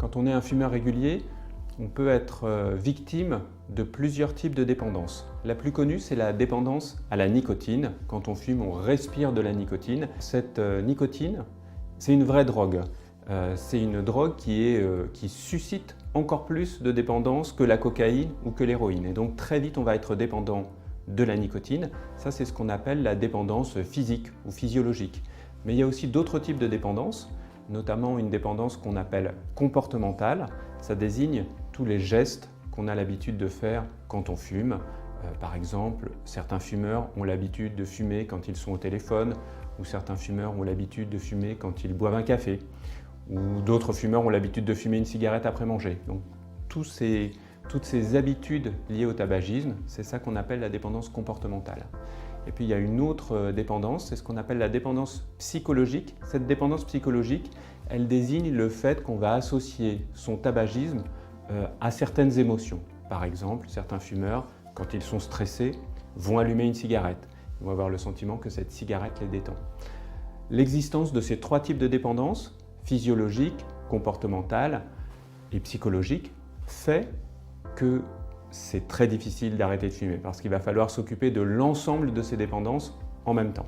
Quand on est un fumeur régulier, on peut être victime de plusieurs types de dépendances. La plus connue, c'est la dépendance à la nicotine. Quand on fume, on respire de la nicotine. Cette nicotine, c'est une vraie drogue. C'est une drogue qui suscite encore plus de dépendance que la cocaïne ou que l'héroïne. Et donc très vite, on va être dépendant de la nicotine. Ça, c'est ce qu'on appelle la dépendance physique ou physiologique. Mais il y a aussi d'autres types de dépendance, notamment une dépendance qu'on appelle comportementale. Ça désigne tous les gestes qu'on a l'habitude de faire quand on fume. Par exemple, certains fumeurs ont l'habitude de fumer quand ils sont au téléphone, ou certains fumeurs ont l'habitude de fumer quand ils boivent un café, ou d'autres fumeurs ont l'habitude de fumer une cigarette après manger. Donc, toutes ces habitudes liées au tabagisme, c'est ça qu'on appelle la dépendance comportementale. Et puis il y a une autre dépendance, c'est ce qu'on appelle la dépendance psychologique. Cette dépendance psychologique, elle désigne le fait qu'on va associer son tabagisme à certaines émotions. Par exemple, certains fumeurs, quand ils sont stressés, vont allumer une cigarette. Ils vont avoir le sentiment que cette cigarette les détend. L'existence de ces trois types de dépendance, physiologique, comportementale et psychologique, fait que c'est très difficile d'arrêter de fumer parce qu'il va falloir s'occuper de l'ensemble de ces dépendances en même temps.